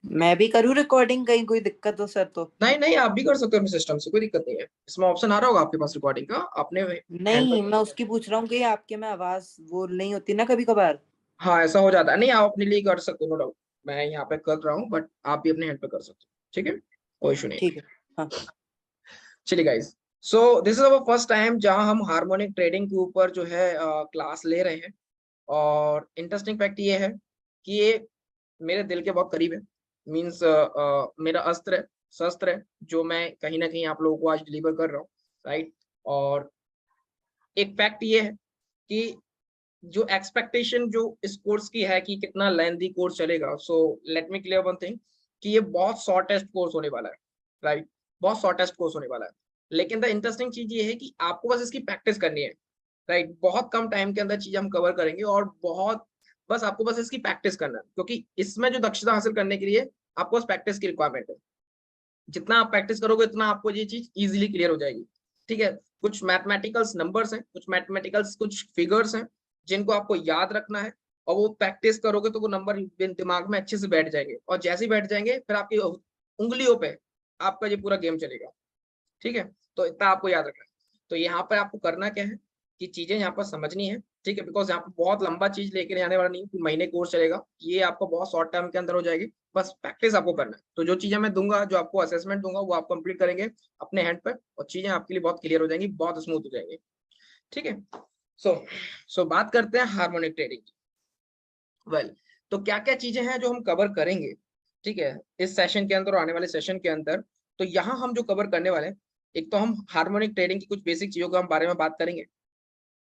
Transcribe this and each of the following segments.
मैं भी करूँ रिकॉर्डिंग, कहीं कोई दिक्कत हो सर तो? नहीं नहीं, आप भी कर सकते हो अपने सिस्टम से, कोई दिक्कत नहीं है। इसमें ऑप्शन आ रहा होगा आपके पास रिकॉर्डिंग का, आपने हैंड पर नहीं, मैं किया। उसकी पूछ रहा हूँ कि आपके में आवाज वो नहीं होती ना कभी कभार। हाँ ऐसा हो जाता है, नहीं आप अपने लिए कर सकते हो, नो डाउट। मैं यहाँ पे कर रहा हूँ, बट आप भी अपने हैंड पे कर सकते हो, ठीक है, कोई इशू नहीं। ठीक है। हाँ। चलिए guys, so this is our first time जहां हम हार्मोनिक ट्रेडिंग के ऊपर जो है क्लास ले रहे हैं। और इंटरेस्टिंग फैक्ट ये है कि ये मेरे दिल के बहुत करीब है। मीन्स मेरा अस्त्र है, शस्त्र है, जो मैं कहीं ना कहीं आप लोगों को आज डिलीवर कर रहा हूँ, राइट। और एक फैक्ट ये है कि जो एक्सपेक्टेशन जो इस कोर्स की है कि कितना लेंथी कोर्स चलेगा, so let me clear one thing कि ये बहुत शॉर्टेस्ट कोर्स होने वाला है, राइट। बहुत शॉर्टेस्ट कोर्स होने वाला है। लेकिन द इंटरेस्टिंग चीज ये है कि आपको बस इसकी प्रैक्टिस करनी है, राइट। बहुत कम टाइम के अंदर चीजें हम कवर करेंगे, और बहुत बस आपको बस इसकी प्रैक्टिस करना है, क्योंकि इसमें जो दक्षता हासिल करने के लिए आपको बस प्रैक्टिस की रिक्वायरमेंट है। जितना आप प्रैक्टिस करोगे उतना आपको ये चीज इजीली क्लियर हो जाएगी, ठीक है। कुछ मैथमेटिकल्स नंबर्स हैं, कुछ मैथमेटिकल्स कुछ फिगर्स हैं जिनको आपको याद रखना है, और वो प्रैक्टिस करोगे तो वो नंबर दिमाग में अच्छे से बैठ जाएंगे, और जैसे ही बैठ जाएंगे फिर आपकी उंगलियों पे आपका ये पूरा गेम चलेगा, ठीक है। तो इतना आपको याद रखना है। तो यहाँ पर आपको करना क्या है कि चीजें यहाँ पर समझनी है, ठीक है, बिकॉज यहाँ पर बहुत लंबा चीज लेके आने वाला नहीं, कि महीने कोर्स चलेगा, ये आपको बहुत शॉर्ट टर्म के अंदर हो जाएगी। बस प्रैक्टिस आपको करना है। तो जो चीजें मैं दूंगा, जो आपको असेसमेंट दूंगा, वो आप कंप्लीट करेंगे अपने हैंड पर, और चीजें आपके लिए बहुत क्लियर हो जाएंगी, बहुत स्मूथ हो जाएंगी, ठीक है। सो बात करते हैं हार्मोनिक ट्रेडिंग की। वेल, तो क्या क्या चीजें हैं जो हम कवर करेंगे, ठीक है, इस सेशन के अंदर और आने वाले सेशन के अंदर। तो यहाँ हम जो कवर करने वाले हैं, एक तो हम हार्मोनिक ट्रेडिंग की कुछ बेसिक चीजों के हम बारे में बात करेंगे।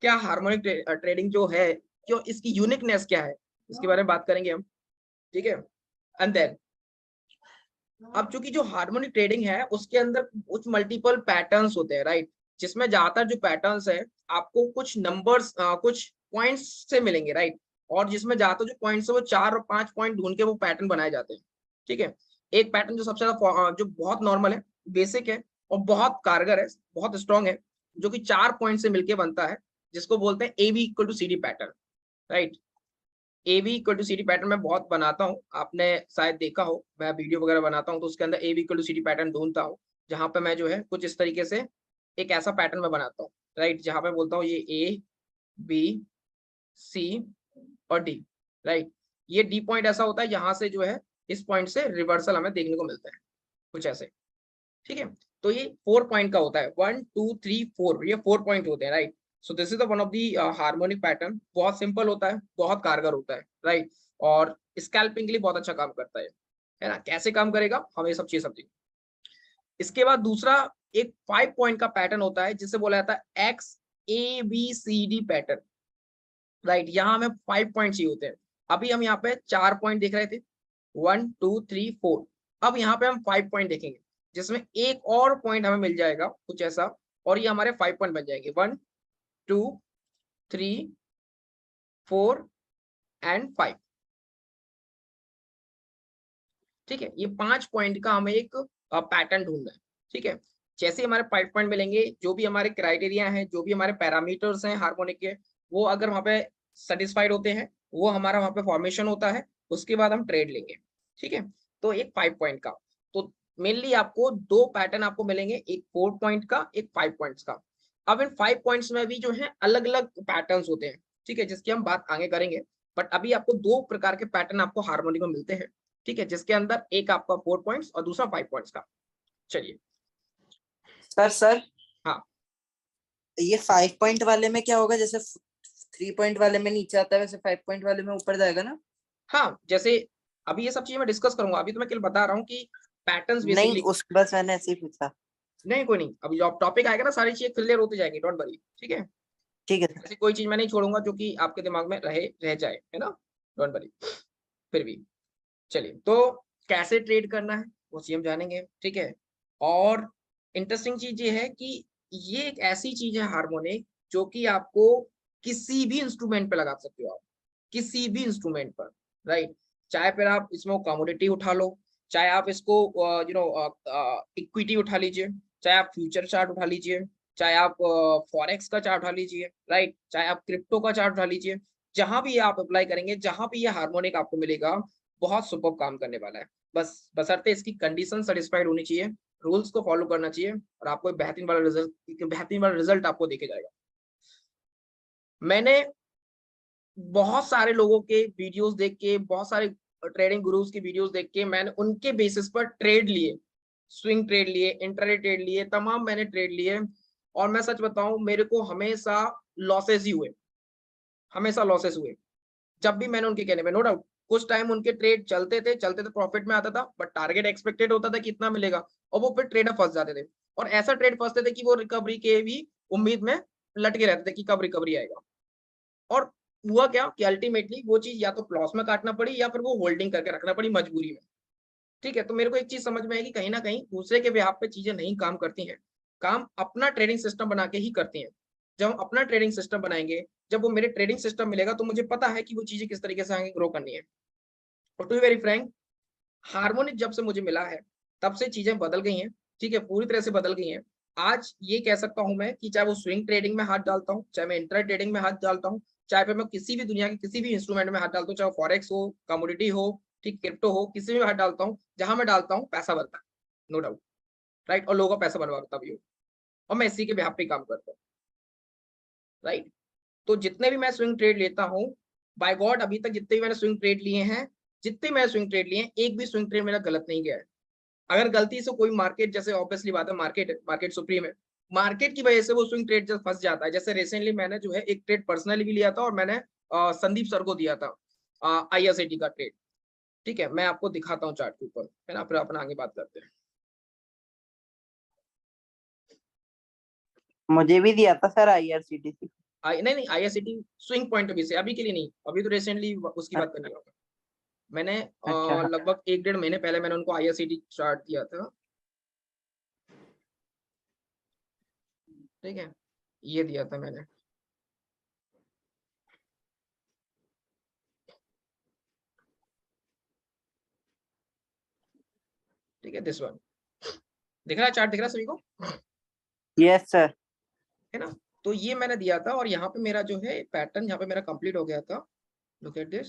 क्या हार्मोनिक ट्रेडिंग जो है, क्यों इसकी यूनिकनेस क्या है, इसके बारे में बात करेंगे हम, ठीक है। एंड देन अब चूंकि जो हार्मोनिक ट्रेडिंग है उसके अंदर कुछ मल्टीपल पैटर्न्स होते हैं, राइट। जिसमें ज्यादातर जो पैटर्न्स है आपको कुछ नंबर्स कुछ पॉइंट्स से मिलेंगे, राइट। और जिसमें ज्यादातर जो पॉइंट्स है वो 4 और 5 पॉइंट ढूंढ के वो पैटर्न बनाए जाते हैं, ठीक है। एक पैटर्न जो सबसे ज्यादा जो बहुत नॉर्मल है, बेसिक है, और बहुत कारगर है, बहुत स्ट्रॉन्ग है, जो कि 4 पॉइंट से मिलकर बनता है, जिसको बोलते हैं AB equal to CD pattern, right. AB equal to CD pattern मैं बहुत बनाता हूँ, आपने शायद देखा हो, मैं वीडियो वगैरह बनाता हूँ तो उसके अंदर AB equal to CD pattern ढूंढता हूँ, जहां पे मैं जो है कुछ इस तरीके से एक ऐसा पैटर्न में बनाता हूँ, राइट। जहां पे बोलता हूँ ये A B C और D, राइट। ये D पॉइंट ऐसा होता है यहाँ से जो है इस पॉइंट से रिवर्सल हमें देखने को मिलता है, कुछ ऐसे, ठीक है। तो ये 4 पॉइंट का होता है, 1 2 3 4, ये 4 पॉइंट होते हैं, right. So this is the one of the harmonic pattern, बहुत सिंपल होता है, बहुत कारगर होता है, राइट। और स्कैल्पिंग के लिए बहुत अच्छा काम करता है ना। कैसे काम करेगा हम ये सब चीज समझेंगे। इसके बाद दूसरा एक 5 पॉइंट का पैटर्न होता है, जिसे बोला जाता है XABCD पैटर्न, राइट। यहाँ हमें 5 पॉइंट चाहिए होते हैं। अभी हम यहाँ पे 4 पॉइंट देख रहे थे, 1 2 3 4। अब यहाँ पे हम 5 पॉइंट देखेंगे, जिसमें एक और पॉइंट हमें मिल जाएगा कुछ ऐसा, और ये हमारे 5 पॉइंट बन जाएंगे, 1 2 3 4 एंड 5, ठीक है। ये 5 पॉइंट का हमें एक पैटर्न ढूंढना है, ठीक है। जैसे हमारे 5 पॉइंट मिलेंगे, जो भी हमारे क्राइटेरिया हैं, जो भी हमारे पैरामीटर्स हैं हार्मोनिक के, वो अगर वहां पे सेटिस्फाइड होते हैं, वो हमारा वहां पे फॉर्मेशन होता है, उसके बाद हम ट्रेड लेंगे, ठीक है। तो एक 5 पॉइंट का, तो मेनली आपको 2 पैटर्न आपको मिलेंगे, एक 4 पॉइंट का, एक 5 पॉइंट्स का। अब इन 5 पॉइंट्स में भी जो है अलग अलग पैटर्न होते हैं, ठीक है, जिसकी हम बात आगे करेंगे। बट अभी आपको 2 प्रकार के पैटर्न आपको हार्मोनिक में मिलते हैं, ठीक है, जिसके अंदर एक आपका 4 पॉइंट्स और दूसरा 5 पॉइंट्स का। चलिए। सर हाँ ये 5 पॉइंट वाले में क्या होगा? जैसे 3 पॉइंट वाले में नीचे आता है, वैसे 5 पॉइंट वाले में ऊपर जाएगा ना? हाँ, जैसे अभी ये सब चीजें मैं डिस्कस करूंगा, अभी तो मैं केवल बता रहा हूँ कि पैटर्न्स नहीं, बेसिकली। उस बस मैंने ऐसे ही पूछा। नहीं कोई नहीं, अभी जो टॉपिक आएगा ना सारी चीजें क्लियर होती जाएंगी, डोंट वरी, ठीक है। ठीक है सर। ऐसी कोई चीज मैं नहीं छोड़ूंगा जो कि आपके दिमाग में रह जाए, है ना, डोंट वरी। फिर भी चलिए, तो कैसे ट्रेड करना है वो चीज हम जानेंगे, ठीक है। और इंटरेस्टिंग चीज ये है कि ये एक ऐसी चीज है हार्मोनिक, जो कि आपको किसी भी इंस्ट्रूमेंट पे लगा सकते हो आप, किसी भी इंस्ट्रूमेंट पर, राइट। चाहे फिर आप इसमें कमोडिटी उठा लो, चाहे आप इसको इक्विटी उठा लीजिए, चाहे आप फ्यूचर चार्ट उठा लीजिए, चाहे आप फॉरेक्स का चार्ट उठा लीजिए, राइट, चाहे आप क्रिप्टो का चार्ट उठा लीजिए। जहां भी आप अप्लाई करेंगे, जहां भी ये हार्मोनिक आपको मिलेगा, बहुत सुपर काम करने वाला है। बस बशर्ते इसकी कंडीशन सेटिस्फाइड होनी चाहिए, रूल्स को फॉलो करना चाहिए और आपको बेहतरीन वाला रिजल्ट आपको देके जाएगा। मैंने बहुत सारे लोगों के वीडियोस देख के, बहुत सारे ट्रेडिंग गुरुज की वीडियोस देख के मैंने उनके बेसिस पर ट्रेड लिए, स्विंग ट्रेड लिए, इंट्राडे ट्रेड लिए, तमाम मैंने ट्रेड लिए और मैं सच बताऊं मेरे को हमेशा लॉसेस ही हुए, हमेशा लॉसेस हुए जब भी मैंने उनके कहने पे। नो डाउट कुछ टाइम उनके ट्रेड चलते थे प्रॉफिट में आता था, बट टारगेट एक्सपेक्टेड होता था कि इतना मिलेगा और वो फिर ट्रेडर फंस जाते थे और ऐसा ट्रेड फंसते थे कि वो रिकवरी के भी उम्मीद में लटके रहते थे कि कब रिकवरी आएगा। और हुआ क्या कि अल्टीमेटली वो चीज या तो लॉस में काटना पड़ी या फिर वो होल्डिंग करके रखना पड़ी मजबूरी में। ठीक है, तो मेरे को एक चीज समझ में आई कि कहीं ना कहीं दूसरे के बिहाफ पे चीजें नहीं काम करती हैं, काम अपना ट्रेडिंग सिस्टम बना के ही करती हैं। जब हम अपना ट्रेडिंग सिस्टम बनाएंगे, जब वो मेरे ट्रेडिंग सिस्टम मिलेगा तो मुझे पता है कि वो चीजें किस तरीके से आगे ग्रो करनी है। और to be very frank, harmonic जब से मुझे मिला है तब से चीजें बदल गई हैं। ठीक है, पूरी तरह से बदल गई हैं। आज ये कह सकता हूं मैं कि चाहे वो स्विंग ट्रेडिंग में हाथ डालता हूं, चाहे मैं इंट्रा ट्रेडिंग में हाथ डालता हूं, चाहे फिर मैं किसी भी दुनिया के किसी भी इंस्ट्रूमेंट में हाथ डालता हूं, चाहे फॉरेक्स हो, कमोडिटी हो, ठीक, क्रिप्टो हो, किसी में हाथ डालता हूं, जहां मैं डालता हूं पैसा बनता है, नो डाउट, राइट, और लोगों का पैसा बनवाता भी हो और मैं इसी के बिहाफ पे काम करता हूँ, राइट। तो जितने भी मैं स्विंग ट्रेड लेता हूँ, बाय गॉड अभी तक जितने भी मैंने स्विंग ट्रेड लिए हैं, जितने मैंने स्विंग ट्रेड लिए हैं, एक भी स्विंग ट्रेड मेरा गलत नहीं गया है। अगर गलती से कोई मार्केट, जैसे ऑब्वियसली बात है, मार्केट सुप्रीम है, मार्केट की वजह से वो स्विंग ट्रेड जब फंस जाता है, जैसे रिसेंटली मैंने जो है एक ट्रेड पर्सनली भी लिया था और मैंने संदीप सर को दिया था IRCT का ट्रेड। ठीक है, मैं आपको दिखाता हूँ चार्ट के ऊपर, है ना, फिर अपन आगे बात करते हैं। मुझे भी दिया था सर IRCTC। नहीं IRCT swing point of view से, अभी के लिए नहीं, अभी तो रिसेंटली उसकी बात करने लगा। मैंने अच्छा हाँ। लगभग 1-1.5 महीने पहले मैंने उनको IRCT चार्ट दिया था। ठीक है, ये दिया था मैंने। ठीक है, दिस वन दिख रहा है, चार्ट दिख रहा है सभी को? Yes sir. है ना, तो ये मैंने दिया था और यहाँ पे मेरा जो है पैटर्न यहाँ पे मेरा कंप्लीट हो गया था। लुक एट दिस,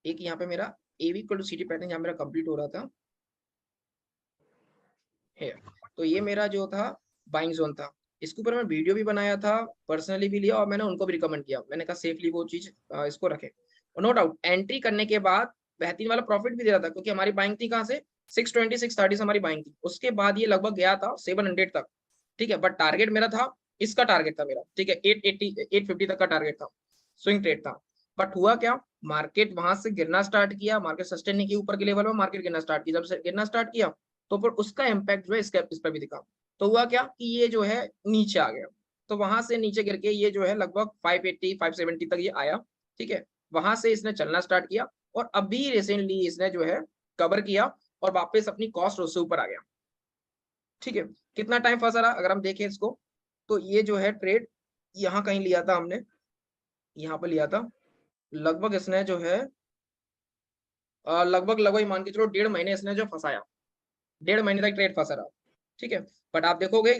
एक यहाँ पे मेरा AB equal to CD pattern यहाँ मेरा कंप्लीट हो रहा था है। तो ये मेरा जो था बाइंग जोन था, इसके ऊपर मैं वीडियो भी बनाया था, पर्सनली भी लिया और मैंने उनको भी रिकमेंड किया, मैंने कहा सेफली वो चीज इसको रखें। और नो डाउट एंट्री करने के बाद बेहतरीन वाला प्रॉफिट भी दे रहा था, क्योंकि हमारी बाइंग थी कहाँ से, 620 630 हमारी बाइंग थी, उसके बाद ये लगभग गया था 700 तक। ठीक है, बट टारगेट मेरा था, इसका टारगेट था मेरा, ठीक है, 880 850 तक का टारगेट था, स्विंग ट्रेड था। बट हुआ क्या, मार्केट वहां से गिरना स्टार्ट किया, मार्केट सस्टेन नहीं की ऊपर के लेवल में, मार्केट गिरना स्टार्ट किया, जब गिरना स्टार्ट किया तो फिर उसका इम्पैक्ट जो है इस पर भी दिखा। तो हुआ क्या कि ये जो है नीचे आ गया, तो वहां से नीचे गिर के ये जो है लगभग 580 570 तक ये आया। ठीक है, वहां से इसने चलना स्टार्ट किया और अभी रिसेंटली इसने जो है कवर किया और वापस अपनी कॉस्ट उससे ऊपर आ गया। ठीक है, कितना टाइम फंसा रहा अगर हम देखें इसको, तो ये जो है ट्रेड यहाँ कहीं लिया था हमने, यहाँ पे लिया था, लगभग इसने जो है लगभग लगभग मान के चलो 1.5 महीने इसने जो फंसाया, 1.5 महीने तक ट्रेड फंसा रहा। ठीक है, बट आप देखोगे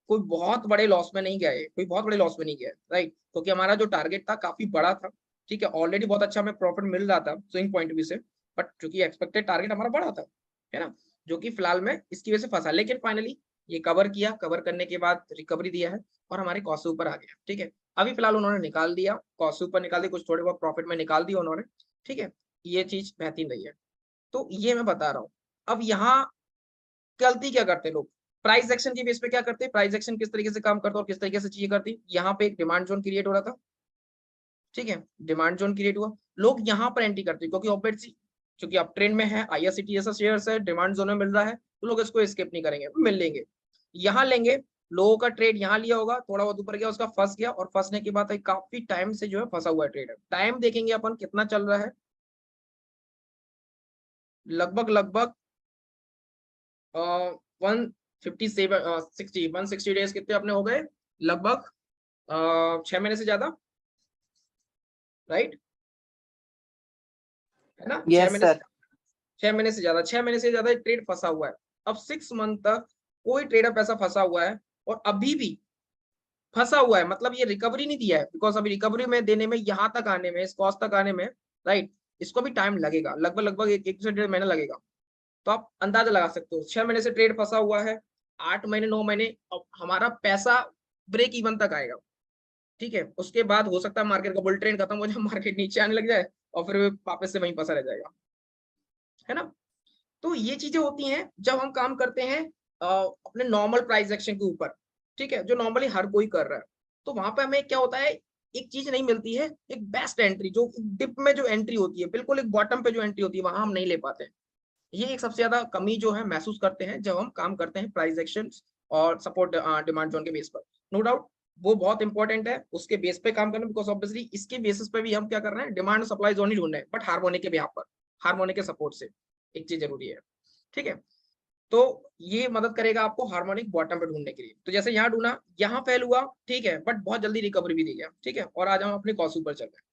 कोई बहुत बड़े लॉस में नहीं गया है, कोई बहुत बड़े लॉस में नहीं गया है, राइट, क्योंकि हमारा जो टारगेट था काफी बड़ा था। ठीक है, ऑलरेडी बहुत अच्छा हमें प्रॉफिट मिल रहा था स्विंग पॉइंट व्यू से, बट चूंकि एक्सपेक्टेड टारगेट हमारा बड़ा था, है ना, जो कि फिलहाल में इसकी वजह से फंसा, लेकिन फाइनली ये कवर किया, कवर करने के बाद रिकवरी दिया है और हमारे कॉस्ट से ऊपर आ गया। ठीक है, अभी फिलहाल उन्होंने निकाल दिया, कॉस्ट से ऊपर निकाल दिया, कुछ थोड़े बहुत प्रॉफिट में निकाल दिया उन्होंने। ठीक है, ये चीज बेहतरीन रही है, तो ये मैं बता रहा हूँ। अब यहाँ गलती क्या करते हैं लोग, प्राइस एक्शन के बेस पे क्या करते हैं, प्राइस एक्शन किस तरीके से काम करता है और किस तरीके से चीजें करती है। यहाँ पे एक डिमांड जोन क्रिएट हो रहा था, ठीक है, डिमांड जोन क्रिएट हुआ, लोग यहाँ पर एंट्री करते हैं क्योंकि ऑब्वियसली क्योंकि अब ट्रेंड में है, IRCT जैसा शेयर्स है, डिमांड जोन में मिल रहा है, तो लोग इसको स्किप नहीं करेंगे, मिल लेंगे, यहाँ लेंगे। लोगों का ट्रेड यहाँ लिया होगा, थोड़ा बहुत ऊपर गया, उसका फंस गया और फंसने के बाद काफी टाइम से जो है फंसा हुआ है ट्रेड है। टाइम देखेंगे अपन कितना चल रहा है, लगभग लगभग 160 डेज कितने अपने हो गए, लगभग 6 महीने से ज्यादा, राइट, है ना, यस सर। 6 महीने से ज्यादा ट्रेड फंसा हुआ है। अब 6 मंथ तक कोई ट्रेडर पैसा फंसा हुआ है और अभी भी फंसा हुआ है, मतलब ये रिकवरी नहीं दिया है, बिकॉज अभी रिकवरी में देने में, यहाँ तक आने में, इस कॉस्ट तक आने में, राइट, इसको भी टाइम लगेगा, लगभग लगभग 1 से 1.5 महीना लगेगा। तो आप अंदाजा लगा सकते हो 6 महीने से ट्रेड फंसा हुआ है, 8 महीने 9 महीने, अब हमारा पैसा ब्रेक इवन तक आएगा, ठीक है। उसके बाद हो सकता है मार्केट का बुल ट्रेंड खत्म हो जाए, मार्केट नीचे आने लग जाए और फिर वापस से वहीं फंसा रह जाएगा, है ना। तो ये चीजें होती हैं जब हम काम करते हैं अपने नॉर्मल प्राइस एक्शन के ऊपर, ठीक है, जो नॉर्मली हर कोई कर रहा है। तो वहां पे हमें क्या होता है, एक चीज नहीं मिलती है, एक बेस्ट एंट्री, जो डिप में जो एंट्री होती है, बिल्कुल एक बॉटम पे जो एंट्री होती है, वहां हम नहीं ले पाते हैं। ये एक सबसे ज्यादा कमी जो है महसूस करते हैं जब हम काम करते हैं प्राइस एक्शन और सपोर्ट डिमांड जोन के बेस पर। नो डाउट वो बहुत इंपॉर्टेंट है, उसके बेस पे काम करना, बिकॉज ऑब्वियसली इसके बेसिस पे भी हम क्या कर रहे हैं, डिमांड सप्लाई जोन ही ढूंढ रहे हैं, बट हार्मोनिक के बिहाफ पर, हार्मोनिक के सपोर्ट से। एक चीज जरूरी है, ठीक है। तो ये मदद करेगा आपको हार्मोनिक बॉटम पे ढूंढने के लिए। तो जैसे यहाँ ढूंढा, यहाँ फेल हुआ, ठीक है, बट बहुत जल्दी रिकवरी भी दी गया, ठीक है, और आज हम अपने कॉस्ट ऊपर चल रहे हैं।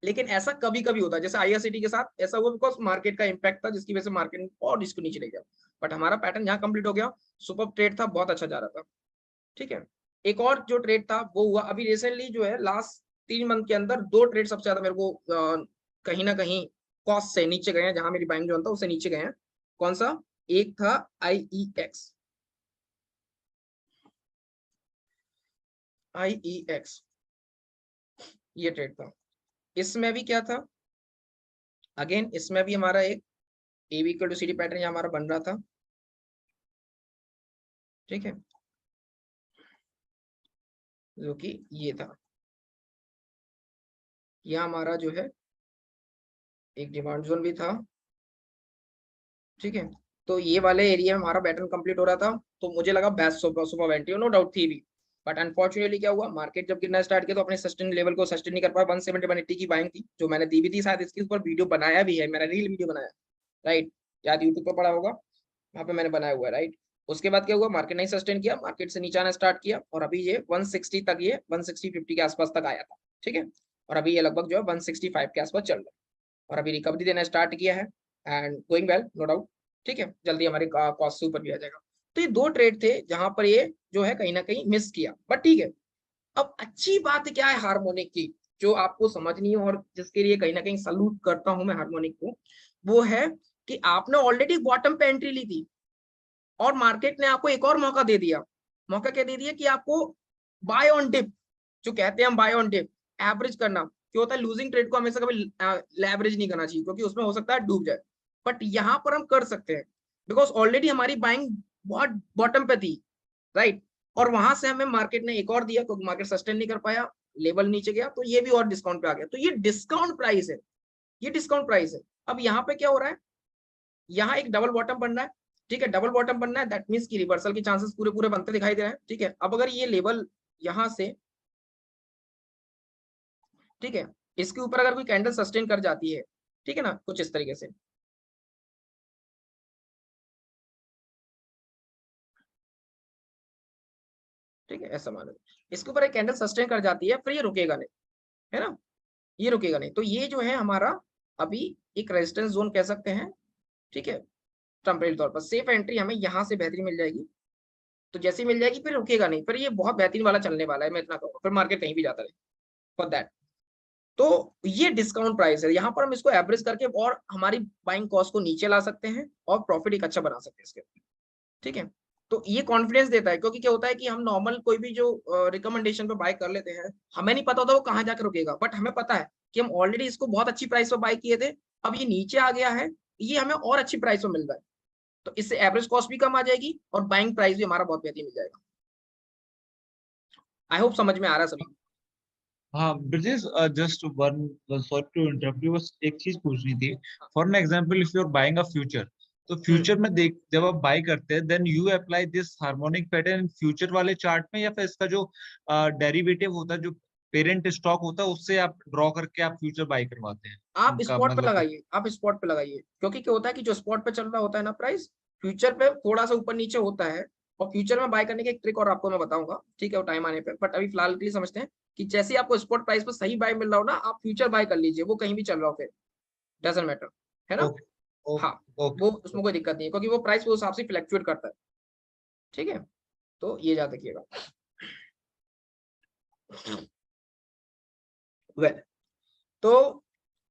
लेकिन ऐसा कभी कभी होता है, जैसे आईआरसीटी के साथ ऐसा हुआ, बिकॉज मार्केट का इंपैक्ट था जिसकी वजह से मार्केट और इसको नीचे ले गया, बट हमारा पैटर्न यहाँ कंप्लीट हो गया, सुपर ट्रेड था, बहुत अच्छा जा रहा था, ठीक है। एक और जो ट्रेड था वो हुआ अभी रिसेंटली, जो है लास्ट 3 मंथ के अंदर 2 ट्रेड सबसे ज्यादा मेरे को कहीं ना कहीं कॉस्ट से नीचे गए हैं, जहां मेरी बाइंग जो था उससे नीचे गए हैं। कौन सा? एक था आईईएक्स, आईईएक्स ये ट्रेड था। इसमें भी क्या था, अगेन इसमें भी हमारा एक AB equal to CD pattern यहाँ हमारा बन रहा था, ठीक है, जो कि ये था। यहाँ हमारा जो है एक डिमांड जोन भी था, ठीक है। तो ये वाले एरिया में हमारा पैटर्न कंप्लीट हो रहा था, तो मुझे लगा बेस्ट सुपर वेंटी, नो डाउट थी भी, बट अनफॉर्चुनेटली क्या हुआ, मार्केट जब गिरना स्टार्ट किया तो अपने सस्टेन लेवल को सस्टेन नहीं कर पाया। 170 180 की बाइंग थी जो मैंने दी भी थी, शायद इसके ऊपर वीडियो बनाया भी है, मेरा रील वीडियो बनाया, राइट, याद यूट्यूब पर पड़ा होगा, वहाँ पे मैंने बनाया हुआ है, राइट। उसके बाद क्या हुआ, मार्केट नहीं सस्टेन किया, मार्केट से नीचे आना स्टार्ट किया, और अभी ये 160 तक, ये 160-50 के आसपास तक आया था, ठीक है, और अभी ये लगभग जो है 165 के आसपास चल रहा है, और अभी रिकवरी देना स्टार्ट किया है, and going well, no doubt, ठीक है, जल्दी हमारे कॉस्ट से ऊपर भी आ जाएगा। तो ये 2 ट्रेड थे जहां पर ये जो है कहीं ना कहीं मिस किया, बट ठीक है। अब अच्छी बात क्या है हार्मोनिक की, जो आपको समझनी है और जिसके लिए कहीं ना कहीं सलूट करता हूं मैं हार्मोनिक को, वो है कि आपने ऑलरेडी बॉटम पे एंट्री ली थी और मार्केट ने आपको एक और मौका दे दिया। मौका क्या दे दिया कि आपको बाय ऑन डिप, जो कहते हैं हम बाय ऑन डिप, एवरेज करना। क्या होता है, लूजिंग ट्रेड को हमेशा कभी लेवरेज नहीं करना चाहिए, क्योंकि उसमें हो सकता है डूब जाए, बट यहाँ पर हम कर सकते हैं, बिकॉज ऑलरेडी हमारी बाइंग बहुत बॉटम पे थी, राइट, और वहां से हमें मार्केट ने एक और दिया, क्योंकि मार्केट सस्टेन नहीं कर पाया, लेवल नीचे गया, तो ये भी और डिस्काउंट पे आ गया। तो ये डिस्काउंट प्राइस है, ये डिस्काउंट प्राइस है। अब यहाँ पे क्या हो रहा है, यहाँ एक डबल बॉटम बन रहा है, ठीक है, डबल बॉटम बनना है, दैट मींस की रिवर्सल के चांसेस पूरे पूरे बनते दिखाई दे रहे हैं, ठीक है। अब अगर ये लेवल यहाँ से, ठीक है, इसके ऊपर अगर कोई कैंडल सस्टेन कर जाती है, ठीक है ना, कुछ इस तरीके से, ठीक है, ऐसा मानो इसके ऊपर एक कैंडल सस्टेन कर जाती है, फिर ये रुकेगा नहीं, है ना, ये रुकेगा नहीं। तो ये जो है हमारा अभी एक रेजिस्टेंस जोन कह सकते हैं, ठीक है, टेम्परेरी तौर पर सेफ एंट्री हमें यहाँ से बेहतरीन मिल जाएगी। तो जैसे मिल जाएगी फिर रुकेगा नहीं, फिर ये बहुत बेहतरीन वाला चलने वाला है, मैं इतना कहूँगा, फिर मार्केट कहीं भी जाता रहे फॉर दैट। तो ये डिस्काउंट प्राइस है, यहाँ पर हम इसको एवरेज करके और हमारी बाइंग कॉस्ट को नीचे ला सकते हैं और प्रॉफिट एक अच्छा बना सकते हैं इसके, ठीक है। तो ये कॉन्फिडेंस देता है, क्योंकि क्या होता है कि हम नॉर्मल कोई भी जो रिकमेंडेशन पे बाय कर लेते हैं, हमें नहीं पता होता वो कहाँ जाकर रुकेगा, बट हमें पता है कि हम ऑलरेडी इसको बहुत अच्छी प्राइस पर बाय किए थे, अब ये नीचे आ गया है, ये हमें और अच्छी प्राइस पर मिल रहा है, तो इससे एवरेज कॉस्ट भी कम आ जाएगी और बाइंग प्राइस भी हमारा बहुत बेहतरीन मिल जाएगा। आई होप समझ में आ रहा है सभी। हाँ Brijesh, just one sorry to interrupt you, बस एक चीज पूछनी थी। For an example, if you are buying a future, तो फ्यूचर में देख जब आप बाय करते हैं, then you apply this harmonic pattern future वाले चार्ट में, या फिर इसका जो डेरिवेटिव होता है, जो पेरेंट स्टॉक होता है, उससे आप ड्रॉ करके आप फ्यूचर बाय करवाते हैं आप उनका स्पॉट पे मतलब? लगाइए, आप स्पॉट पे लगाइए, क्योंकि क्या होता है कि जो स्पॉट पे चल रहा होता है ना प्राइस, फ्यूचर पे थोड़ा सा ऊपर नीचे होता है। और फ्यूचर में बाय करने की एक ट्रिक और आपको मैं बताऊंगा, ठीक है, वो टाइम आने पे, बट अभी फिलहाल के लिए समझते हैं कि जैसे ही आपको स्पॉट प्राइस पर सही बाय मिल रहा हो ना, आप फ्यूचर बाय कर लीजिए, वो कहीं भी चल रहा हो, फिर डजंट मैटर, है ना। ओके ओके हाँ, वो ओके। उसमें कोई दिक्कत नहीं है, क्योंकि वो प्राइस वो हिसाब से फ्लक्चुएट करता है, ठीक है। तो ये याद रखिएगा। वेल, तो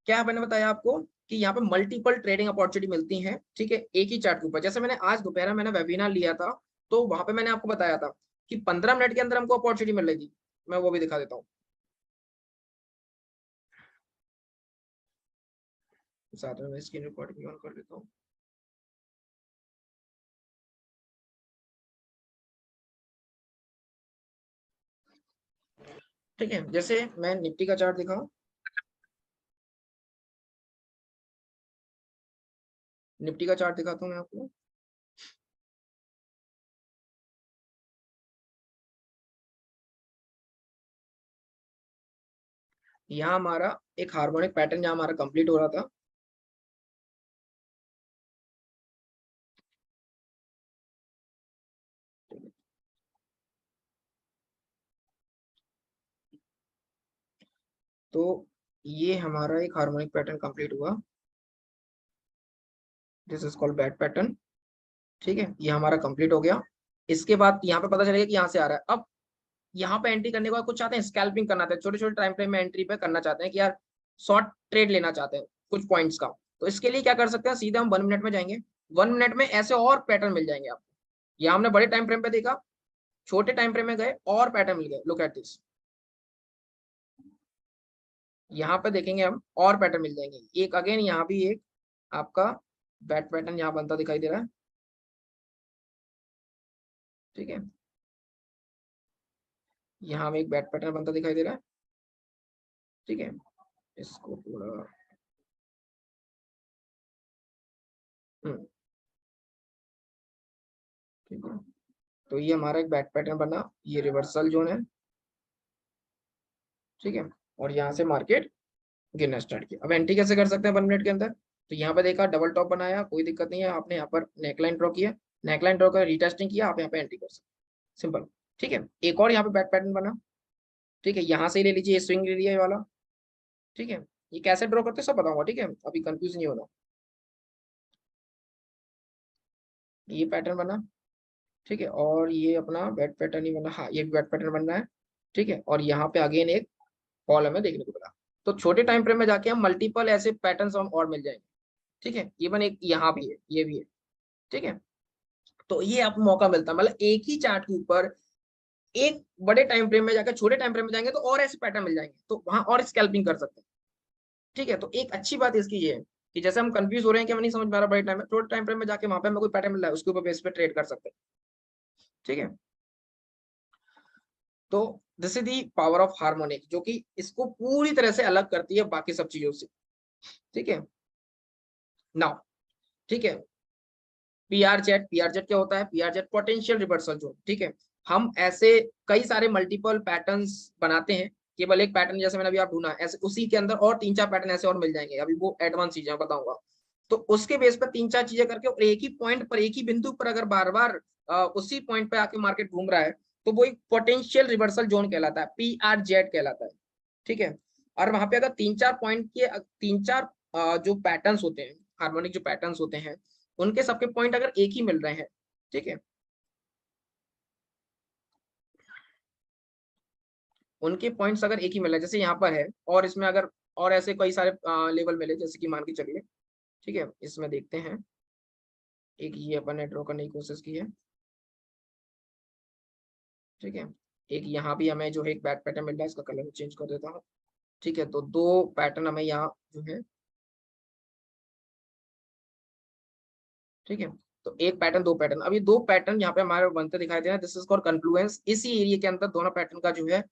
क्या मैंने बताया आपको कि यहाँ पे मल्टीपल ट्रेडिंग अपॉर्चुनिटी मिलती हैं, ठीक है, एक ही चार्ट के ऊपर। जैसे मैंने आज दोपहर मैंने वेबिनार लिया था, तो वहां पे मैंने आपको बताया था कि 15 मिनट के अंदर हमको अपॉर्चुनिटी मिल रही थी। मैं वो भी दिखा देता हूँ, साथ में मैं स्क्रीन रिकॉर्ड भी ऑन कर लेता हूँ। ठीक है, जैसे मैं निफ्टी का चार्ट दिखाऊं, निफ्टी का चार्ट दिखाता हूँ मैं आपको। यहाँ हमारा एक हार्मोनिक पैटर्न यहाँ हमारा कंप्लीट हो रहा था। तो ये हमारा एक हार्मोनिक पैटर्न कंप्लीट हुआ, this is called bat pattern. ठीक है, ये हमारा कंप्लीट हो गया। इसके बाद यहाँ पे पता चलेगा कि यहाँ से आ रहा है। अब यहाँ पे एंट्री करने के बाद कुछ चाहते हैं स्कैल्पिंग करना चाहते हैं, छोटे छोटे टाइम फ्रेम में एंट्री पे करना चाहते हैं कि यार शॉर्ट ट्रेड लेना चाहते हैं कुछ पॉइंट्स का, तो इसके लिए क्या कर सकते हैं, सीधे हम 1 मिनट में जाएंगे। 1 मिनट में ऐसे और पैटर्न मिल जाएंगे आपको। यहाँ हमने बड़े टाइम फ्रेम पे देखा, छोटे टाइम फ्रेम में गए और पैटर्न मिल गए। लुक एट दिस, यहाँ पे देखेंगे हम और पैटर्न मिल जाएंगे। एक अगेन यहाँ भी एक आपका बैट पैटर्न यहाँ बनता दिखाई दे रहा है। ठीक है, यहाँ में एक बैट पैटर्न बनता दिखाई दे रहा है। ठीक है, इसको थोड़ा ठीक है, तो ये हमारा एक बैट पैटर्न बना, ये रिवर्सल जोन है। ठीक है, और यहाँ से मार्केट गिरना स्टार्ट किया। अब एंट्री कैसे कर सकते हैं 1 मिनट के अंदर, तो यहाँ पे देखा डबल टॉप बनाया, कोई दिक्कत नहीं है, आपने यहाँ पर नेकलाइन ड्रॉ किया, नेकलाइन ड्रॉ कर रीटेस्टिंग किया, आप यहाँ पे एंट्री कर सकते हैं, सिंपल। ठीक है, एक और यहाँ पे बैक पैटर्न बना। ठीक है, यहाँ से ले लीजिए, स्विंग ले लिया ये वाला। ठीक है, ये कैसे ड्रॉ करते हैं सब बताऊंगा। ठीक है, अभी कंफ्यूज नहीं होना। ये पैटर्न बना, ठीक है, और ये अपना बैक पैटर्न ही बना, हाँ ये बैक पैटर्न बनना है। ठीक है, और यहाँ पे अगेन एक कॉल हमें देखने को मिला। तो छोटे टाइम फ्रेम में जाके हम मल्टीपल ऐसे पैटर्न्स हम और मिल जाएंगे। ठीक है, इवन एक यहाँ भी है, ये भी है। ठीक है, तो ये आपको मौका मिलता है, मतलब एक ही चार्ट के ऊपर एक बड़े टाइम फ्रेम में जाकर छोटे टाइम फ्रेम में जाएंगे तो और ऐसे पैटर्न मिल जाएंगे, तो वहां और स्कैल्पिंग कर सकते हैं। ठीक है, तो एक अच्छी बात इसकी ये है कि जैसे हम कंफ्यूज हो रहे हैं कि हमें नहीं समझ में आ रहा बड़े टाइम में, छोटे टाइम फ्रेम में जाके वहां पे हमें कोई पैटर्न मिल रहा है, उसके ऊपर बेस पे ट्रेड कर सकते हैं। ठीक है, तो this is the power of harmonic, जो कि इसको पूरी तरह से अलग करती है बाकी सब चीजों से। ठीक है, नाउ ठीक है, पीआरजेड क्या होता है, पीआरजेड पोटेंशियल रिवर्सल जोन। ठीक है, हम ऐसे कई सारे मल्टीपल पैटर्न्स बनाते हैं, केवल एक पैटर्न जैसे मैंने अभी आप ढूंढा, ऐसे उसी के अंदर और 3-4 पैटर्न ऐसे और मिल जाएंगे, अभी वो एडवांस चीजें बताऊंगा। तो उसके बेस पर 3-4 चीजें करके और एक ही पॉइंट पर, एक ही बिंदु पर अगर बार बार उसी पॉइंट पे आके मार्केट घूम रहा है, तो वो एक पोटेंशियल रिवर्सल जोन कहलाता है, पीआरजेड कहलाता है। ठीक है, और वहां पे अगर 3-4 पॉइंट के 3-4 जो पैटर्न्स होते हैं, हार्मोनिक जो पैटर्न्स होते हैं, उनके सबके पॉइंट अगर एक ही मिल रहे हैं, ठीक है, उनके पॉइंट्स अगर एक ही मिल रहे हैं, जैसे यहाँ पर है, और इसमें अगर और ऐसे कई सारे लेवल मिले, जैसे कि मान के चलिए, ठीक है, इसमें देखते हैं, एक ये अपन ने ड्रॉ करने की कोशिश की है। ठीक है, एक यहाँ भी हमें जो है एक बैक पैटर्न मिल रहा है, इसका कलर चेंज कर देता हूँ। ठीक है, तो 2 पैटर्न हमें यहाँ जो है, ठीक है, तो एक पैटर्न 2 पैटर्न, अभी 2 पैटर्न यहाँ पे हमारे बनते दिखाई दे रहे हैं, दिस इज कॉल्ड कन्फ्लुएंस। इसी एरिया के अंदर दोनों पैटर्न का जो है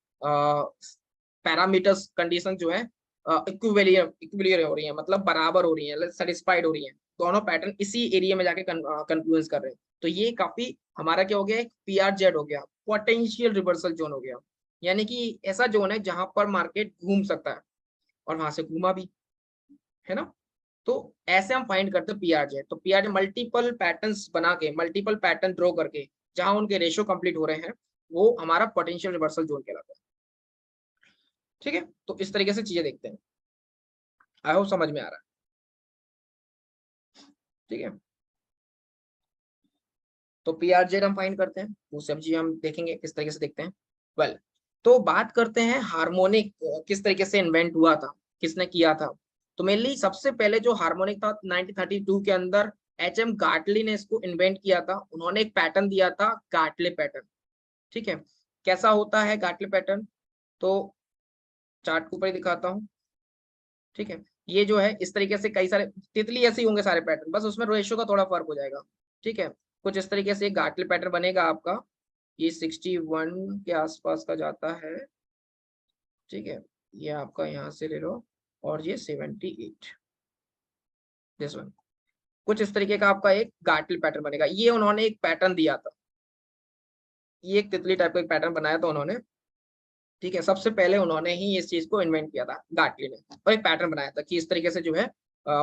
पैरामीटर्स कंडीशन जो है इक्विलिब्रियम हो रही है, मतलब बराबर हो रही है, सेटिस्फाइड हो रही है, दोनों पैटर्न इसी एरिया में जाके कन्फ्लुएंस कर रहे हैं। तो ये काफी हमारा क्या हो गया, एक पीआरजेड हो गया, पोटेंशियल रिवर्सल जोन हो गया, यानी कि ऐसा जोन है जहां पर मार्केट घूम सकता है, और वहां से घूमा भी है ना। तो ऐसे हम फाइंड करते हैं पीआरजे। तो पीआरजे मल्टीपल पैटर्न्स बना के, मल्टीपल पैटर्न ड्रॉ करके, जहां उनके रेशियो कंप्लीट हो रहे हैं, वो हमारा पोटेंशियल रिवर्सल जोन कहलाता है। ठीक है, तो इस तरीके से चीजें देखते हैं, आई होप समझ में आ रहा है। ठीक है, तो पीआरजेड हम फाइंड करते हैं, वो सब चीजें हम देखेंगे किस तरीके से देखते हैं। वेल तो बात करते हैं हार्मोनिक किस तरीके से इन्वेंट हुआ था, किसने किया था। तो मेनली सबसे पहले जो हार्मोनिक था 1932 के अंदर एच.एम. गार्टले ने इसको इन्वेंट किया था। उन्होंने एक पैटर्न दिया था, गार्टले पैटर्न। ठीक है, कैसा होता है गार्टले पैटर्न, तो चार्ट के ऊपर ही दिखाता हूँ। ठीक है, ये जो है इस तरीके से कई सारे तितली ऐसे ही होंगे सारे पैटर्न, बस उसमें रेशियो का थोड़ा फर्क हो जाएगा। ठीक है, कुछ इस तरीके से गार्टले पैटर्न बनेगा आपका। ये 61 के आसपास का जाता है। ठीक है, ये आपका यहाँ से ले लो, और ये 78, दिस वन। कुछ इस तरीके का आपका एक गार्टले पैटर्न बनेगा। ये उन्होंने एक पैटर्न दिया था, ये एक तितली टाइप का एक पैटर्न बनाया था उन्होंने। ठीक है, सबसे पहले उन्होंने ही इस चीज को इन्वेंट किया था गार्टले ने, और एक पैटर्न बनाया था कि इस तरीके से जो है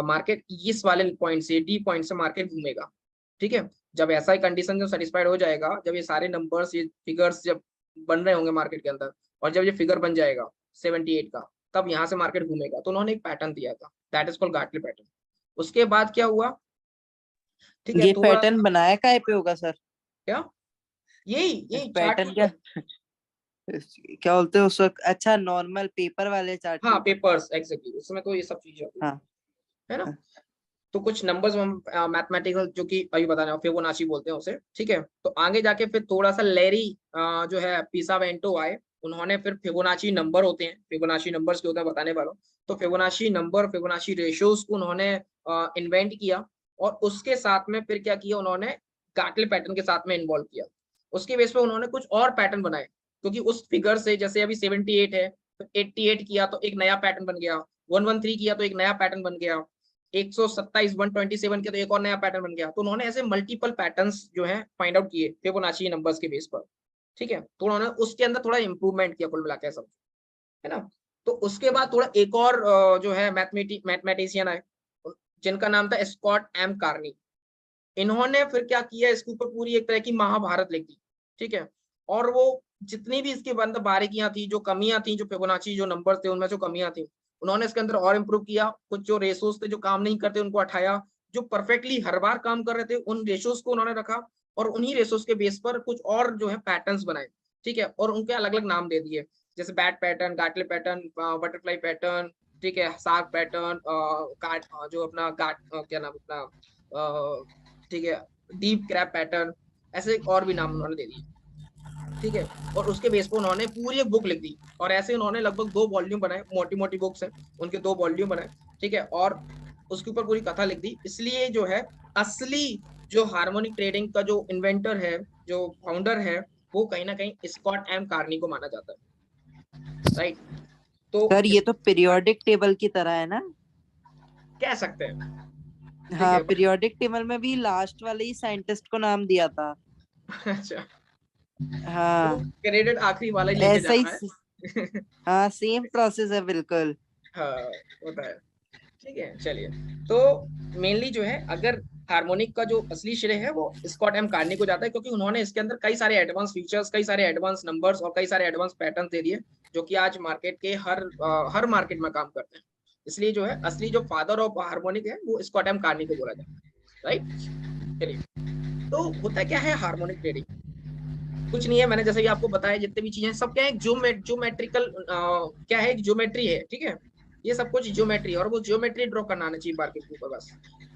मार्केट इस वाले पॉइंट से, डी पॉइंट से मार्केट घूमेगा। ठीक है, जब ऐसा ही कंडीशन जो सेटिस्फाइड हो जाएगा, जब ये सारे नंबर्स, ये फिगर्स जब बन रहे होंगे मार्केट के अंदर, और जब ये फिगर बन जाएगा 78 का, तब यहाँ से मार्केट घूमेगा। तो उन्होंने एक पैटर्न दिया था, दैट इज कॉल्ड गार्टले पैटर्न। उसके बाद क्या हुआ, ठीक है, ये थोड़ा पैटर्न बनाया काय पे होगा सर? क्या यही पैटर्न क्या क्या बोलते हैं उस वक्त? अच्छा, नॉर्मल पेपर वाले चार्ट? हाँ, पेपर्स एग्जैक्टली, उसमें तो ये सब चीजें होती हाँ, है ना। तो कुछ नंबर्स हम मैथमेटिकल, जो कि अभी बता रहे हैं, फिबोनाची बोलते हैं उसे। ठीक है, तो आगे जाके फिर थोड़ा सा लेरी जो है पिसावेंटो आए, उन्होंने फिर फिबोनाची नंबर होते हैं, फिबोनाची नंबर्स के होते हैं बताने वालों, तो फिबोनाची नंबर, फिबोनाची रेशियोज को उन्होंने इन्वेंट किया। और उसके साथ में फिर क्या किया उन्होंने, गार्टले पैटर्न के साथ में इन्वॉल्व किया। उसके बेस पे उन्होंने कुछ और पैटर्न बनाए, क्योंकि उस फिगर से, जैसे अभी 78 है, तो 88 किया तो एक नया पैटर्न बन गया, 113 किया तो एक नया पैटर्न बन गया, 127 127 के तो एक और नया पैटर्न बन गया। तो उन्होंने ऐसे मल्टीपल पैटर्न्स जो है फाइंड आउट किए फिबोनाची नंबर्स के बेस पर। ठीक है, तो उन्होंने उसके अंदर थोड़ा इंप्रूवमेंट किया कुल मिलाकर सब, है ना। तो उसके बाद थोड़ा एक और जो है मैथमेटिशियन आए, जिनका नाम था स्कॉट एम कार्नी। इन्होंने फिर क्या किया, इसके ऊपर पूरी एक तरह की महाभारत लिख दी। ठीक है, और वो जितनी भी इसके अंदर बारीकियां थी, जो कमियां थी, जो फिबोनाची जो नंबर थे उनमें जो कमियां थी, उन्होंने इसके अंदर और इम्प्रूव किया। कुछ जो रेशोज थे जो काम नहीं करते उनको हटाया, जो परफेक्टली हर बार काम कर रहे थे उन रेशोज को उन्होंने रखा, और उन्हीं रेशोज के बेस पर कुछ और जो है पैटर्न्स बनाए। ठीक है, और उनके अलग अलग नाम दे दिए, जैसे bat pattern, Gartley pattern, butterfly pattern, ठीक है, साग पैटर्न, जो अपना क्या नाम अपना, ठीक है, डीप क्रैप पैटर्न, ऐसे और भी नाम उन्होंने दे दिए। ठीक है, और उसके बेस पर उन्होंने पूरी एक बुक लिख दी, और ऐसे उन्होंने लगभग 2 वॉल्यूम बनाए, मोटी मोटी बुक्स हैं उनके, 2 वॉल्यूम बनाए। ठीक है, और उसके ऊपर पूरी कथा लिख दी। इसलिए जो है असली जो हार्मोनिक ट्रेडिंग का जो इन्वेंटर है, जो फाउंडर है, वो कहीं ना कहीं स्कॉट एम कार्नी को माना जाता है, राइट। तो सर ये तो पीरियोडिक टेबल की तरह है ना? कह सकते हैं। हाँ, पीरियोडिक टेबल में भी लास्ट वाले ही साइंटिस्ट को नाम दिया था। अच्छा, हाँ, क्रेडिट आखिरी वाला ही लेके ऐसा जाना ही। है। हाँ, सेम प्रोसेस है बिल्कुल। हाँ, होता है। ठीक है, चलिए, तो मेनली जो है, अगर हार्मोनिक का जो असली श्रेय है वो स्कॉट एम कार्नी को जाता है, क्योंकि उन्होंने इसके अंदर कई सारे एडवांस फीचर्स, कई सारे एडवांस नंबर्स और कई सारे एडवांस पैटर्न दे दिए, जो कि आज मार्केट के हर मार्केट में काम करते हैं। इसलिए जो है असली जो फादर ऑफ हार्मोनिक है वो स्कॉट एम कार्नी को बोला जाता है, राइट। चलिए, तो होता क्या है हार्मोनिक ट्रेडिंग, कुछ नहीं है, मैंने जैसे कि आपको बताया, जितने भी चीजें सब क्या है, ज्योमेट्रिकल क्या है, ज्योमेट्री है। ठीक है, ये सब कुछ ज्योमेट्री, और वो ज्योमेट्री ड्रॉ करना आना चाहिए मार्केट के ऊपर। बस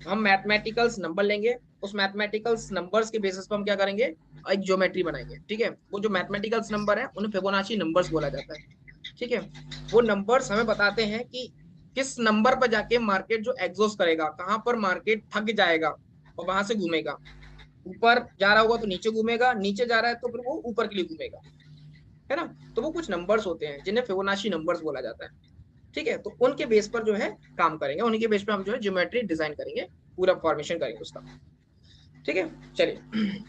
हम मैथमेटिकल्स नंबर लेंगे, उस मैथमेटिकल्स नंबर्स के बेसिस पर हम क्या करेंगे, एक ज्योमेट्री बनाएंगे। ठीक है, वो जो मैथमेटिकल्स नंबर है उन्हें फिबोनाची नंबर्स बोला जाता है। ठीक है, वो नंबर्स हमें बताते हैं कि किस नंबर पर जाके मार्केट जो एग्जॉस्ट करेगा, कहाँ पर मार्केट थक जाएगा और वहां से घूमेगा। ऊपर जा रहा होगा तो नीचे घूमेगा, नीचे जा रहा है तो फिर वो ऊपर के लिए घूमेगा, है ना। तो वो कुछ नंबर्स होते हैं जिन्हें फिबोनाची नंबर्स बोला जाता है। ठीक है, तो उनके बेस पर जो है काम करेंगे, उन्हीं के बेस पर हम जो है ज्योमेट्री डिजाइन करेंगे, पूरा फॉर्मेशन करेंगे उसका। ठीक है, चलिए,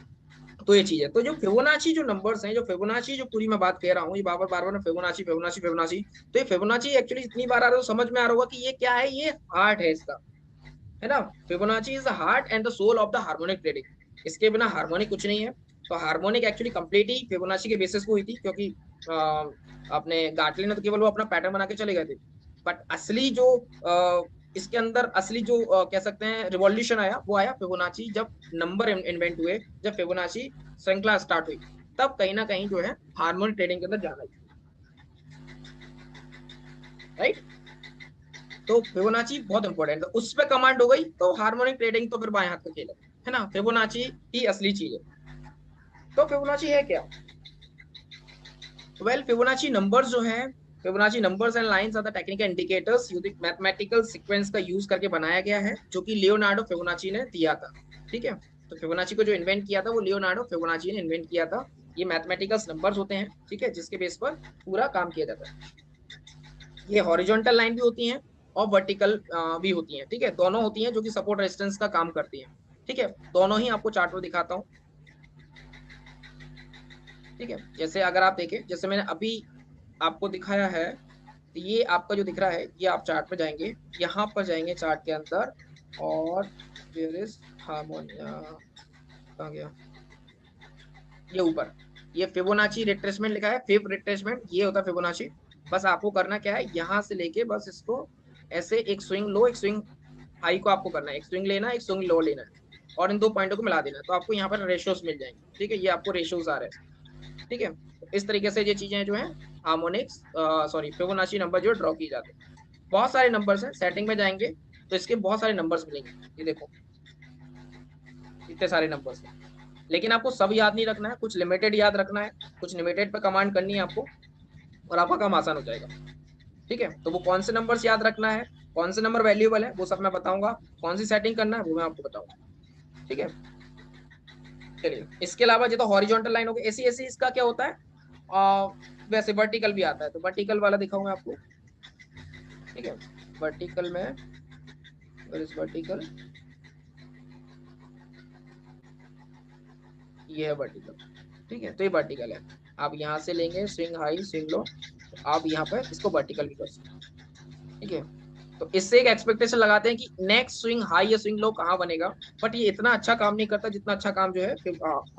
तो ये चीज है। तो जो फिबोनाची जो नंबर्स हैं, जो फिबोनाची जो पूरी मैं बात कह रहा हूँ, ये बार बार फिबोनाची फिबोनाची फिबोनाची, तो ये फिबोनाची एक्चुअली इतनी बार आ रहा है तो समझ में आ रहा होगा कि ये क्या है, ये हार्ट है इसका, है ना। Fibonacci is the heart and the soul of the harmonic trading. इसके बिना हार्मोनिक कुछ नहीं है। तो हार्मोनिक एक्चुअली कंप्लीट ही फिबोनाची के बेसिस पे हुई थी, क्योंकि अपने गार्टले ने तो केवल वो अपना पैटर्न बना के चले गए थे, बट असली जो इसके अंदर असली जो कह सकते हैं रिवॉल्यूशन आया, वो आया फिबोनाची जब नंबर इन्वेंट हुए, जब फिबोनाची श्रृंखला स्टार्ट हुई, तब कहीं ना कहीं जो है हार्मोनिक ट्रेडिंग के अंदर जाना, राइट। तो फिबोनाची बहुत इंपॉर्टेंट है, उस पर कमांड हो गई तो हार्मोनिक ट्रेडिंग तो फिर बाएं हाथ का खेल है ना। फिबोनाची ही असली चीज है। तो फिबोनाची है क्या? वेल, फिबोनाची नंबर्स जो है, Fibonacci numbers and lines are the technical indicators using mathematical sequence का यूज करके बनाया गया है, जो कि लियोनार्डो फिबोनाची ने दिया था। ठीक है, तो फिबोनाची को जो इन्वेंट किया था वो लियोनार्डो फिबोनाची ने इन्वेंट किया था। ये मैथमेटिकल नंबर्स होते हैं, ठीक है, जिसके बेस पर पूरा काम किया जाता है। ये हॉरिजॉन्टल लाइन भी होती हैं और वर्टिकल भी होती हैं, ठीक है, दोनों होती हैं जो कि सपोर्ट रेजिस्टेंस का काम करती हैं। ठीक है, दोनों ही आपको चार्ट में दिखाता हूँ। ठीक है, जैसे अगर आप देखें, जैसे मैंने अभी आपको दिखाया है, तो ये आपका जो दिख रहा है, ये आप चार्ट पे जाएंगे, यहाँ पर जाएंगे चार्ट के अंदर, और वेयर इज हार्मोनिया, कहाँ गया, ये ऊपर, ये फिबोनाची रिट्रेसमेंट लिखा है, फिब रिट्रेसमेंट, ये होता है फिबोनाची। बस आपको करना क्या है, यहाँ से लेके बस इसको ऐसे एक स्विंग लो, एक स्विंग हाई को आपको करना है, एक स्विंग लेना है, एक स्विंग लो लेना है, और इन दो पॉइंटों को मिला देना है, तो आपको यहाँ पर रेशियोज मिल जाएंगे। ठीक है, ये आपको रेशियोज आ रहे हैं। ठीक है, तो इस तरीके से ये चीजें जो है हार्मोनिक्स सॉरी फिबोनाची नंबर जो ड्रॉ की जाते हैं। बहुत सारे नंबर्स हैं, सेटिंग में जाएंगे तो इसके बहुत सारे नंबर्स मिलेंगे, ये देखो इतने सारे नंबर्स हैं, लेकिन आपको सब याद नहीं रखना है, कुछ लिमिटेड याद रखना है, कुछ लिमिटेड पे कमांड करनी है आपको, और आपका काम आसान हो जाएगा। ठीक है, तो वो कौन से नंबर्स याद रखना है, कौन से नंबर वैल्यूएबल है, वो सब मैं बताऊंगा, कौन सी सेटिंग करना है वो मैं आपको बताऊंगा। ठीक है, चलिए, इसके अलावा ये तो हॉरिजॉन्टल लाइन हो गई, ऐसी ऐसी इसका क्या होता है, वैसे वर्टिकल भी आता है, तो वर्टिकल वाला दिखाऊंगा आपको। ठीक है, वर्टिकल में वर्टिकल, ये है वर्टिकल। ठीक है, तो ये वर्टिकल है, आप यहाँ से लेंगे स्विंग हाई स्विंग लो, तो आप यहाँ पर इसको वर्टिकल भी कर सकते हैं। ठीक है, तो इससे एक एक्सपेक्टेशन लगाते हैं कि नेक्स्ट स्विंग हाई या स्विंग लो कहाँ बनेगा, बट ये इतना अच्छा काम नहीं करता जितना अच्छा काम जो है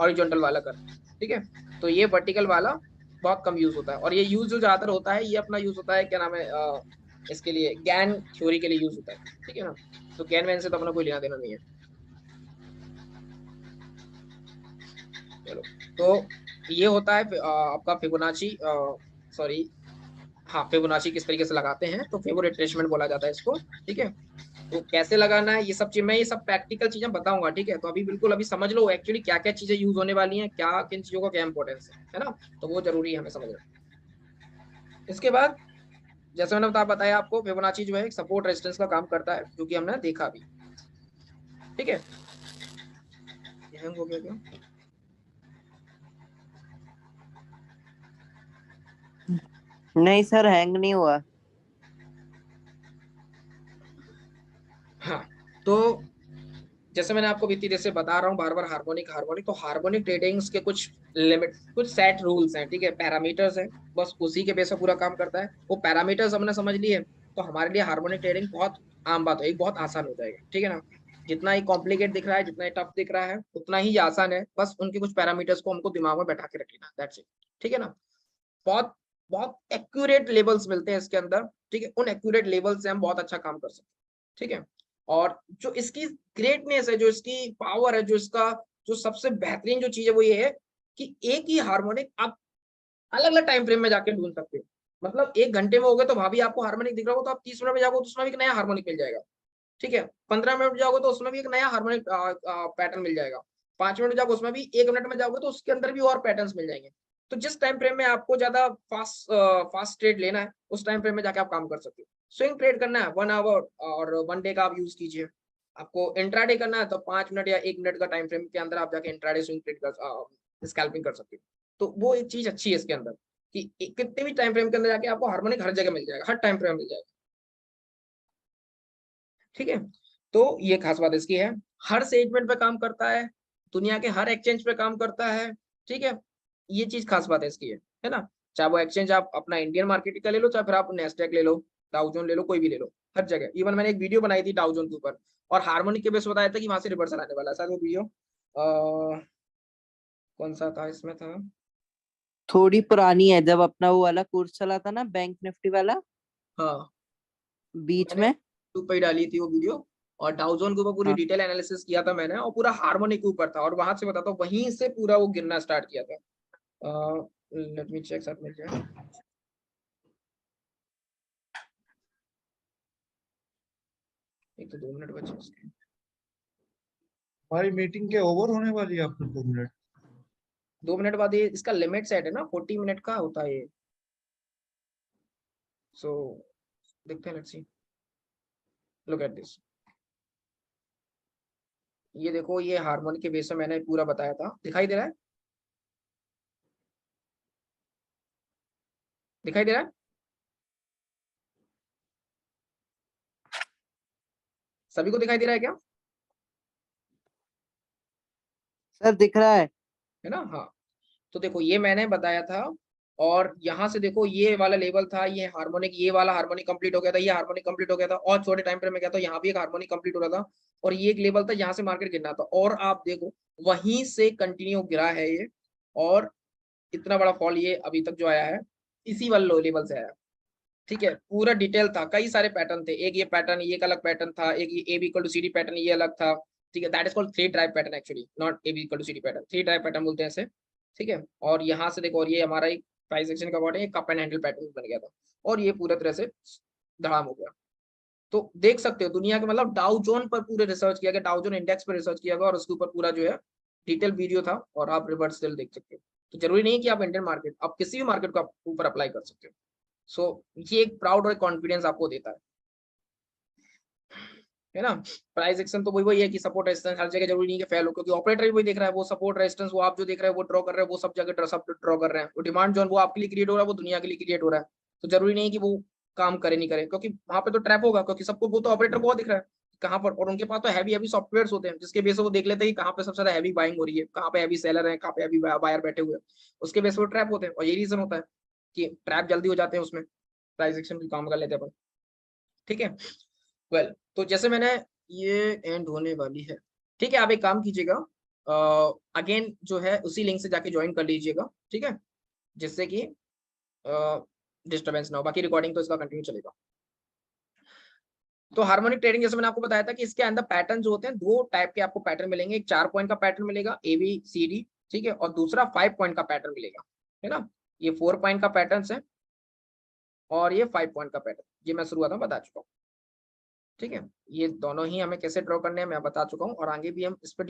हॉरिजॉन्टल वाला करता है। ठीक है, तो ये वर्टिकल वाला बहुत कम यूज होता है, और ये यूज जो ज्यादातर होता है, ये अपना यूज होता है, क्या नाम है, इसके लिए गैन थ्योरी के लिए यूज होता है। ठीक है ना, तो गैन वैन से तो अपना कोई लेना देना नहीं है। चलो, तो ये होता है आपका फिबोनाची, सॉरी, हाँ, फिबोनाची किस तरीके से लगाते हैं, तो फिबो रिट्रेसमेंट बोला जाता है इसको। ठीक है, तो कैसे लगाना है, ये सब चीज मैं, ये सब प्रैक्टिकल चीजें बताऊंगा। ठीक है, तो अभी बिल्कुल अभी समझ लो एक्चुअली क्या क्या चीजें यूज होने वाली हैं, क्या किन चीजों का क्या इंपॉर्टेंस है ना, तो वो जरूरी है हमें समझना। इसके बाद जैसे मैंने बताया आपको, फिबोनाची जो है एक सपोर्ट रेजिस्टेंस का काम करता है, जो कि हमने देखा भी। ठीक है, ये हैंग हो गया क्या? नहीं सर, हैंग नहीं हुआ। हाँ, तो जैसे मैंने आपको बीती देर से बता रहा हूँ बार बार, हार्मोनिक हार्मोनिक, तो हार्मोनिक ट्रेडिंग्स के कुछ लिमिट, कुछ सेट रूल्स हैं। ठीक है, पैरामीटर्स हैं, बस उसी के बेस पर पूरा काम करता है। वो पैरामीटर्स हमने समझ लिए, तो हमारे लिए हार्मोनिक ट्रेडिंग बहुत आम बात है, बहुत आसान हो जाएगा। ठीक है ना, जितना ही कॉम्प्लिकेट दिख रहा है, जितना ही टफ दिख रहा है, उतना ही आसान है, बस उनके कुछ पैरामीटर्स को हमको दिमाग में बैठा के रख लेना, दैट्स इट। ठीक है ना, बहुत बहुत एक्यूरेट लेवल्स मिलते हैं इसके अंदर। ठीक है, उन एक्यूरेट लेवल से हम बहुत अच्छा काम कर सकते हैं। ठीक है, और जो इसकी ग्रेटनेस है, जो इसकी पावर है, जो इसका जो सबसे बेहतरीन जो चीज है वो ये है कि एक ही हार्मोनिक आप अलग अलग टाइम फ्रेम में जाके ढूंढ सकते हो। मतलब 1 घंटे में हो गए तो वहां भी आपको हार्मोनिक दिख रहा हो, तो आप 30 मिनट में जाओगे तो उसमें भी एक नया हार्मोनिक मिल जाएगा। ठीक है, 15 मिनट में जाओगे तो उसमें भी एक नया हार्मोनिक पैटर्न मिल जाएगा। 5 मिनट में जाओगे उसमें भी, 1 मिनट में जाओगे तो उसके अंदर भी और पैटर्न्स मिल जाएंगे। तो जिस टाइम फ्रेम में आपको ज्यादा फास्ट ट्रेड लेना है, उस टाइम फ्रेम में जाके आप काम कर सकते हो। स्विंग ट्रेड करना है 1 आवर और 1 डे का आप यूज कीजिए। आपको इंट्राडे करना है तो 5 मिनट या 1 मिनट का टाइम फ्रेम के अंदर आप जाके इंट्राडे स्विंग ट्रेड कर स्कैल्पिंग कर सकते हो। तो वो एक चीज अच्छी है इसके अंदर कि कितने भी टाइम फ्रेम के अंदर जाके आपको हार्मोनिक हर जगह मिल जाएगा, हर टाइम फ्रेम मिल जाएगा। ठीक है, तो ये खास बात इसकी है, हर सेगमेंट पे काम करता है, दुनिया के हर एक्सचेंज पे काम करता है। ठीक है, ये चीज खास बात है इसकी है ना, चाहे वो एक्सचेंज आप अपना इंडियन मार्केट का ले लो, चाहे फिर आप नेस्डेक ले लो, डाउ जोन ले लो, कोई भी ले लो, हर जगह। इवन मैंने एक वीडियो बनाई थी डाउ जोन के ऊपर, और हार्मोनिक के बेस बताया था कि वहां से रिवर्सल आने वाला है। शायद वो वीडियो कौन सा था, इसमें था, थोड़ी पुरानी है, जब अपना वो वाला कोर्स चला था ना, बैंक निफ्टी वाला, हाँ, बीच मैंने में। यूट्यूब पे ही डाली थी वो वीडियो, और डाउजोन के ऊपर पूरी हाँ, डिटेल एनालिसिस किया था मैंने, और पूरा हार्मोनिक के ऊपर था, और वहां से बताता हूँ वहीं से पूरा वो गिरना स्टार्ट किया था। लेट मी चेक, साथ मिल जाए। एक तो 2 मिनट बचे इसके। हमारी मीटिंग के ओवर होने वाली है आफ्टर 2 मिनट। 2 मिनट बाद ये इसका लिमिट सेट है ना, 40 मिनट का होता है ये। सो देखते हैं, let's see, look at this. ये देखो, ये हार्मोनिक के बेस में मैंने पूरा बताया था, दिखाई दे रहा है, दिखाई दे रहा है, सभी को दिखाई दे रहा है क्या? सर दिख रहा है ना? हाँ, तो देखो ये मैंने बताया था, और यहाँ से देखो ये वाला लेवल था, ये हार्मोनिक, ये वाला हार्मोनिक कंप्लीट हो गया था, ये हार्मोनिक कंप्लीट हो गया था, और छोटे टाइम फ्रेम में क्या था, यहाँ भी एक हार्मोनिक कंप्लीट हो रहा था, और ये एक लेवल था, यहाँ से मार्केट गिरना था, और आप देखो वहीं से कंटिन्यू गिरा है ये, और इतना बड़ा फॉल ये अभी तक जो आया है इसी वाले लो लेवल से आया। ठीक है, पूरा डिटेल था, कई सारे पैटर्न थे, एक ये पैटर्न, ये एक अलग पैटर्न था, एक ये A B equal to C D pattern, ये अलग था। ठीक है, that is called three drive pattern actually, not A B equal to C D pattern, three drive pattern बोलते हैं इसे। ठीक है, और यहाँ से देखो, और ये हमारा एक प्राइस एक्शन का according cup and handle pattern बन गया था, और ये पूरा तरह से धड़ाम हो गया। तो देख सकते हो दुनिया के, मतलब डाउ जोन पर पूरे रिसर्च किया गया, डाउ जोन इंडेक्स पर रिसर्च किया गया, और उसके ऊपर पूरा जो है डिटेल वीडियो था, और आप रिवर्स सेल देख सकते हो। तो जरूरी नहीं कि आप इंडियन मार्केट, आप किसी भी मार्केट को आप ऊपर अप्लाई कर सकते हो। सो ये एक प्राउड और कॉन्फिडेंस आपको देता है ना। प्राइस एक्शन तो वही है कि सपोर्ट रेजिस्टेंस हर जगह जरूरी नहीं कि फेल हो, क्योंकि ऑपरेटर भी वही देख रहा है, वो सपोर्ट रेजिस्टेंस वो आप जो देख रहे हैं वो ड्रॉ कर रहे हैं, वो सब जगह सब ड्रॉ कर रहे हैं, वो डिमांड जोन वो आपके लिए क्रिएट हो रहा है, वो दुनिया के लिए क्रिएट हो रहा है। तो जरूरी नहीं कि वो काम करे नहीं करे, क्योंकि वहां पे तो ट्रैप होगा, क्योंकि सबको वो तो ऑपरेटर को दिख रहा है कहाँ पर, और उनके पास तो हैवी सॉफ्टवेयर होते हैं जिसके बेस पे वो देख लेते हैं कि कहाँ पे सबसे ज्यादा हैवी बाइंग हो रही है, कहाँ पे हैवी सेलर है, कहाँ पे हैवी बायर बैठे हुए हैं, उसके बेस पे वो ट्रैप होते हैं। और ये रीजन होता है कि ट्रैप जल्दी हो जाते हैं उसमें, प्राइस एक्शन भी काम कर लेते हैं अपन। ठीक है, वेल तो जैसे मैंने, ये एंड होने वाली है। ठीक है, आप एक काम कीजिएगा, अगेन जो है उसी लिंक से जाके ज्वाइन कर लीजिएगा, ठीक है, जिससे कि डिस्टर्बेंस ना हो, बाकी रिकॉर्डिंग तो इसका कंटिन्यू चलेगा। तो हार्मोनिक ट्रेडिंग जैसे मैंने आपको बताया था कि इसके अंदर पैटर्न जो होते हैं, दो टाइप के आपको पैटर्न मिलेंगे, एक 4 पॉइंट का पैटर्न मिलेगा ए बी सी डी, ठीक है, और दूसरा 5 पॉइंट का पैटर्न मिलेगा, है ना। ये 4 पॉइंट का पैटर्न है, और ये 5 पॉइंट का पैटर्न, ये मैं शुरुआत में बता चुका हूँ। ठीक है, ये दोनों ही हमें कैसे ड्रॉ करने हैं मैं बता चुका हूँ, और आगे भी हम इस पर